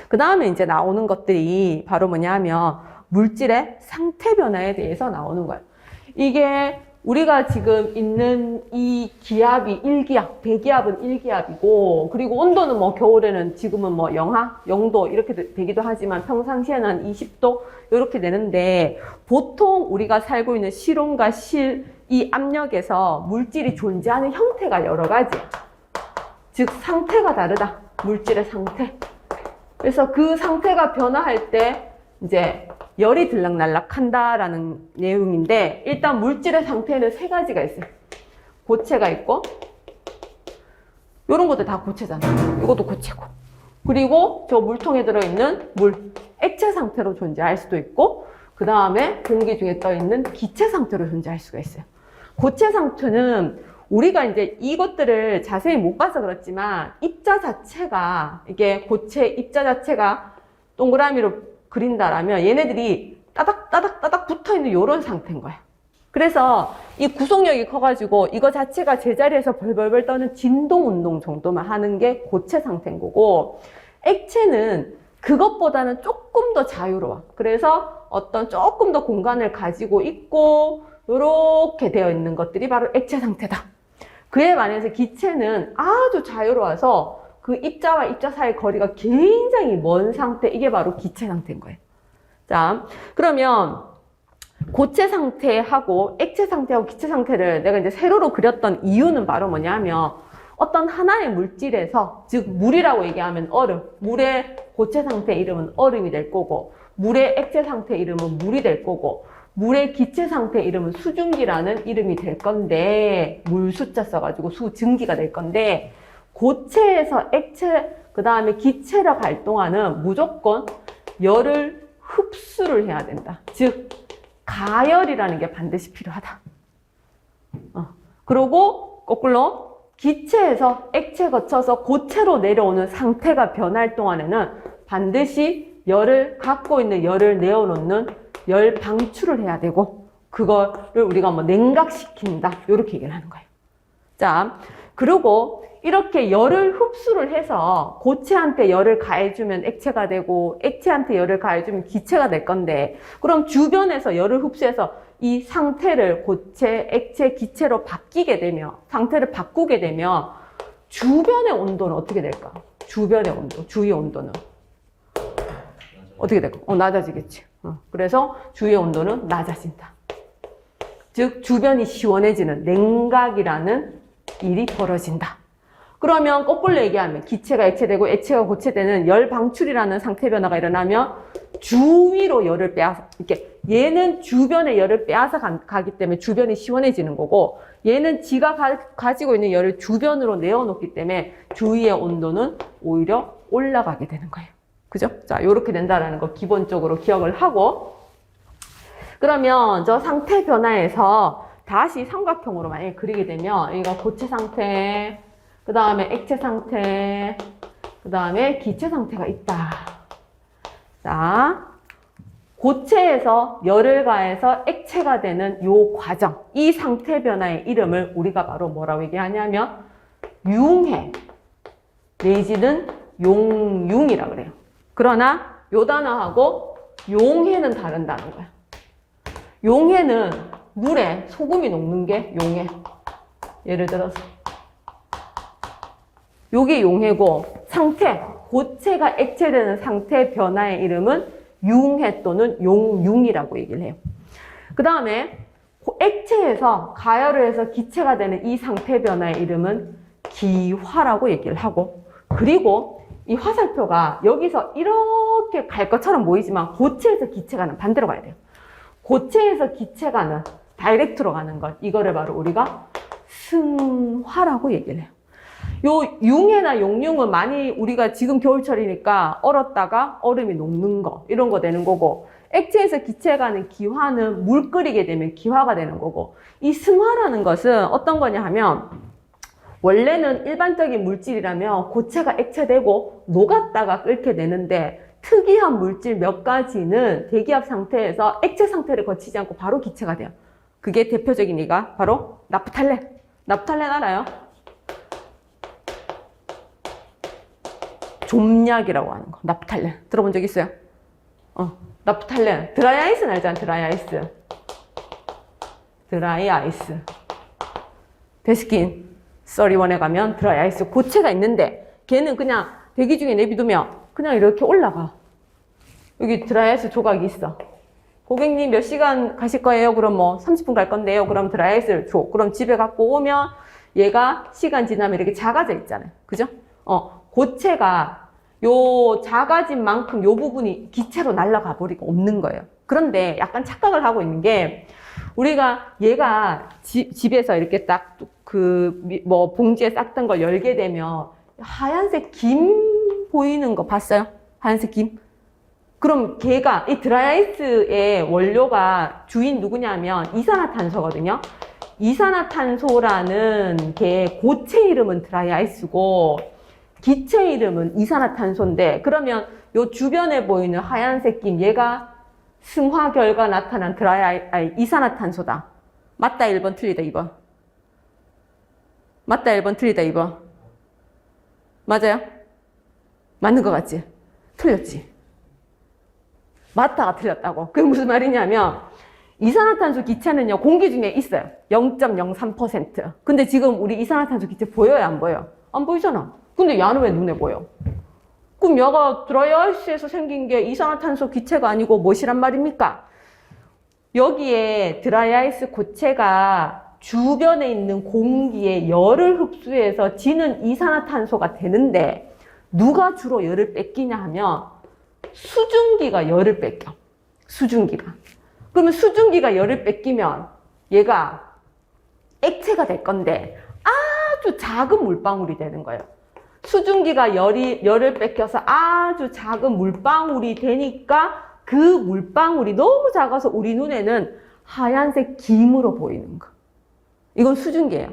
그 다음에 이제 나오는 것들이 바로 뭐냐면 물질의 상태 변화에 대해서 나오는 거예요. 이게 우리가 지금 있는 이 기압이 1기압, 대기압은 1기압이고, 그리고 온도는 뭐 겨울에는 지금은 뭐 영하, 0도 이렇게 되기도 하지만 평상시에는 한 20도 이렇게 되는데, 보통 우리가 살고 있는 실온과 이 압력에서 물질이 존재하는 형태가 여러 가지야. 즉 상태가 다르다. 물질의 상태. 그래서 그 상태가 변화할 때 이제 열이 들락날락 한다라는 내용인데, 일단 물질의 상태는 세 가지가 있어요. 고체가 있고, 이런 것도 다 고체잖아. 이것도 고체고. 그리고 저 물통에 들어있는 물, 액체 상태로 존재할 수도 있고, 그 다음에 공기 중에 떠있는 기체 상태로 존재할 수가 있어요. 고체 상태는 우리가 이제 이것들을 자세히 못 봐서 그렇지만, 입자 자체가, 이게 고체 입자 자체가 동그라미로 그린다라면 얘네들이 따닥따닥따닥 붙어있는 이런 상태인 거야. 그래서 이 구속력이 커가지고 이거 자체가 제자리에서 벌벌벌 떠는 진동운동 정도만 하는 게 고체 상태인 거고, 액체는 그것보다는 조금 더 자유로워. 그래서 어떤 조금 더 공간을 가지고 있고 이렇게 되어 있는 것들이 바로 액체 상태다. 그에 반해서 기체는 아주 자유로워서 그 입자와 입자 사이의 거리가 굉장히 먼 상태, 이게 바로 기체 상태인 거예요. 자, 그러면 고체 상태하고 액체 상태하고 기체 상태를 내가 이제 세로로 그렸던 이유는 바로 뭐냐면, 어떤 하나의 물질에서, 즉 물이라고 얘기하면 얼음, 물의 고체 상태 이름은 얼음이 될 거고, 물의 액체 상태 이름은 물이 될 거고, 물의 기체 상태 이름은 수증기라는 이름이 될 건데, 물 숫자 써가지고 수증기가 될 건데, 고체에서 액체, 그 다음에 기체로 갈 동안은 무조건 열을 흡수를 해야 된다. 즉, 가열이라는 게 반드시 필요하다. 그리고 거꾸로 기체에서 액체 거쳐서 고체로 내려오는 상태가 변할 동안에는 반드시 열을 갖고 있는 열을 내어놓는 열 방출을 해야 되고, 그거를 우리가 뭐 냉각시킨다, 이렇게 얘기를 하는 거예요. 자, 그리고 이렇게 열을 흡수를 해서 고체한테 열을 가해주면 액체가 되고, 액체한테 열을 가해주면 기체가 될 건데, 그럼 주변에서 열을 흡수해서 이 상태를 고체, 액체, 기체로 바뀌게 되면, 상태를 바꾸게 되면 주변의 온도는 어떻게 될까? 주변의 온도, 주위 온도는 어떻게 될까? 낮아지겠지. 그래서 주위의 온도는 낮아진다. 즉 주변이 시원해지는 냉각이라는 일이 벌어진다. 그러면 거꾸로 얘기하면 기체가 액체되고 액체가 고체되는 열 방출이라는 상태 변화가 일어나면 주위로 열을 빼앗아, 이렇게 얘는 주변에 열을 빼앗아 가기 때문에 주변이 시원해지는 거고, 얘는 지가 가지고 있는 열을 주변으로 내어놓기 때문에 주위의 온도는 오히려 올라가게 되는 거예요. 그죠? 자, 요렇게 된다라는 거 기본적으로 기억을 하고, 그러면 저 상태 변화에서 다시 삼각형으로 만약에 그리게 되면, 여기가 고체 상태, 그 다음에 액체 상태, 그 다음에 기체 상태가 있다. 자, 고체에서 열을 가해서 액체가 되는 요 과정, 이 상태 변화의 이름을 우리가 바로 뭐라고 얘기하냐면 융해 내지는 용융이라고 그래요. 그러나 요 단어하고 용해는 다른다는 거야. 용해는 물에 소금이 녹는 게 용해. 예를 들어서 요게 용해고, 상태, 고체가 액체되는 상태 변화의 이름은 융해 또는 용융이라고 얘기를 해요. 그 다음에 액체에서 가열을 해서 기체가 되는 이 상태 변화의 이름은 기화라고 얘기를 하고, 그리고 이 화살표가 여기서 이렇게 갈 것처럼 보이지만 고체에서 기체가는 반대로 가야 돼요. 고체에서 기체가는 다이렉트로 가는 것, 이거를 바로 우리가 승화라고 얘기를 해요. 요 융해나 용융은 많이 우리가 지금 겨울철이니까 얼었다가 얼음이 녹는 거, 이런 거 되는 거고, 액체에서 기체에 가는 기화는 물 끓이게 되면 기화가 되는 거고, 이 승화라는 것은 어떤 거냐 하면, 원래는 일반적인 물질이라면 고체가 액체되고 녹았다가 끓게 되는데, 특이한 물질 몇 가지는 대기압 상태에서 액체 상태를 거치지 않고 바로 기체가 돼요. 그게 대표적인 예가 바로 나프탈렌. 나프탈렌 알아요? 좀약이라고 하는 거. 나프탈렌. 들어본 적 있어요? 나프탈렌. 드라이아이스는 알잖아, 드라이아이스. 드라이아이스. 데스킨 31에 가면 드라이아이스 고체가 있는데 걔는 그냥 대기 중에 내비두면 그냥 이렇게 올라가. 여기 드라이아이스 조각이 있어. 고객님 몇 시간 가실 거예요? 그럼 뭐 30분 갈 건데요. 그럼 드라이아이스를 줘. 그럼 집에 갖고 오면 얘가 시간 지나면 이렇게 작아져 있잖아요. 그죠? 고체가 요 작아진 만큼 요 부분이 기체로 날아가 버리고 없는 거예요. 그런데 약간 착각을 하고 있는 게 우리가 얘가 집에서 이렇게 딱 뭐 봉지에 쌌던 걸 열게 되면 하얀색 김 보이는 거 봤어요? 하얀색 김? 그럼 걔가 이 드라이아이스의 원료가 주인 누구냐면 이산화탄소거든요. 이산화탄소라는 게 고체 이름은 드라이아이스고 기체 이름은 이산화탄소인데 그러면 요 주변에 보이는 하얀색 김 얘가 승화 결과 나타난 이산화탄소다. 맞다 1번 틀리다 2번. 맞다 1번 틀리다 2번. 맞아요? 맞는 것 같지? 틀렸지? 맞다가 틀렸다고. 그게 무슨 말이냐면 이산화탄소 기체는요 공기 중에 있어요. 0.03%. 근데 지금 우리 이산화탄소 기체 보여요 안 보여요? 안 보이잖아. 근데 얘는 왜 눈에 보여? 그럼 얘가 드라이아이스에서 생긴 게 이산화탄소 기체가 아니고 무엇이란 말입니까? 여기에 드라이아이스 고체가 주변에 있는 공기에 열을 흡수해서 지는 이산화탄소가 되는데 누가 주로 열을 뺏기냐 하면 수증기가 열을 뺏겨. 수증기가. 그러면 수증기가 열을 뺏기면 얘가 액체가 될 건데 아주 작은 물방울이 되는 거예요. 수증기가 열을 뺏겨서 아주 작은 물방울이 되니까 그 물방울이 너무 작아서 우리 눈에는 하얀색 김으로 보이는 거. 이건 수증기예요.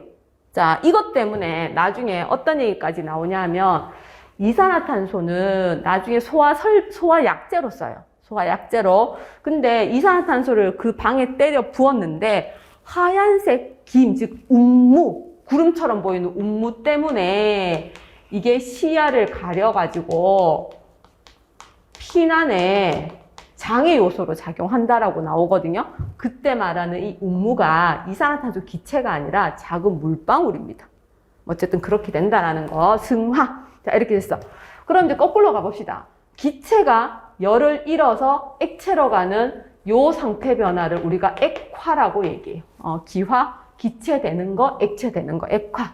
자, 이것 때문에 나중에 어떤 얘기까지 나오냐 하면 이산화탄소는 나중에 소화약제로 써요. 소화약제로. 근데 이산화탄소를 그 방에 때려 부었는데 하얀색 김, 즉 운무, 구름처럼 보이는 운무 때문에 이게 시야를 가려가지고 피난에 장애 요소로 작용한다라고 나오거든요. 그때 말하는 이 운무가 이산화탄소 기체가 아니라 작은 물방울입니다. 어쨌든 그렇게 된다라는 거. 승화. 자, 이렇게 됐어. 그럼 이제 거꾸로 가봅시다. 기체가 열을 잃어서 액체로 가는 요 상태 변화를 우리가 액화라고 얘기해요. 기화, 기체 되는 거, 액체 되는 거, 액화.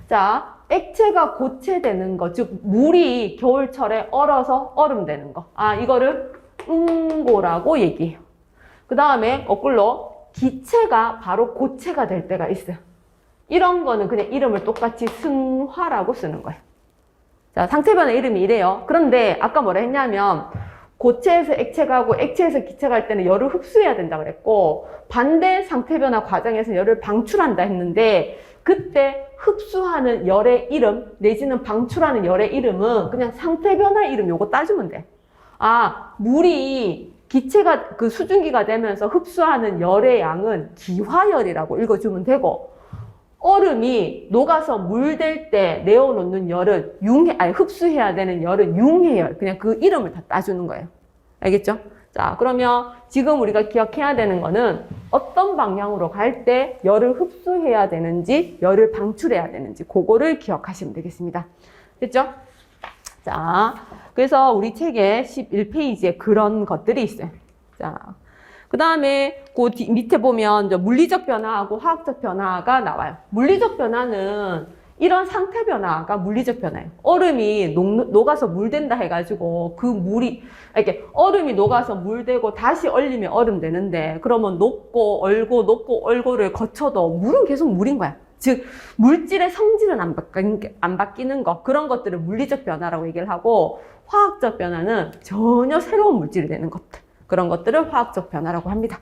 자, 액체가 고체 되는 거, 즉 물이 겨울철에 얼어서 얼음 되는 거. 이거를 응고라고 얘기해요. 그 다음에 거꾸로 기체가 바로 고체가 될 때가 있어요. 이런 거는 그냥 이름을 똑같이 승화라고 쓰는 거예요. 자, 상태 변화 이름이 이래요. 그런데 아까 뭐라 했냐면 고체에서 액체가 하고 액체에서 기체가 할 때는 열을 흡수해야 된다 그랬고 반대 상태 변화 과정에서 열을 방출한다 했는데 그때 흡수하는 열의 이름 내지는 방출하는 열의 이름은 그냥 상태 변화 이름 요거 따주면 돼. 물이 기체가 그 수증기가 되면서 흡수하는 열의 양은 기화열이라고 읽어주면 되고 얼음이 녹아서 물 될 때 내어놓는 열은 흡수해야 되는 열은 융해열. 그냥 그 이름을 다 따주는 거예요. 알겠죠? 자, 그러면 지금 우리가 기억해야 되는 거는 어떤 방향으로 갈 때 열을 흡수해야 되는지, 열을 방출해야 되는지, 그거를 기억하시면 되겠습니다. 됐죠? 자, 그래서 우리 책에 11페이지에 그런 것들이 있어요. 자, 그 다음에 그 밑에 보면 이제 물리적 변화하고 화학적 변화가 나와요. 물리적 변화는 이런 상태 변화가 물리적 변화예요. 얼음이 녹아서 물된다 해가지고 그 물이 이렇게 얼음이 녹아서 물되고 다시 얼리면 얼음 되는데 그러면 녹고 얼고를 거쳐도 물은 계속 물인 거야. 즉 물질의 성질은 안 바뀌는 거 그런 것들을 물리적 변화라고 얘기를 하고 화학적 변화는 전혀 새로운 물질이 되는 것들 그런 것들을 화학적 변화라고 합니다.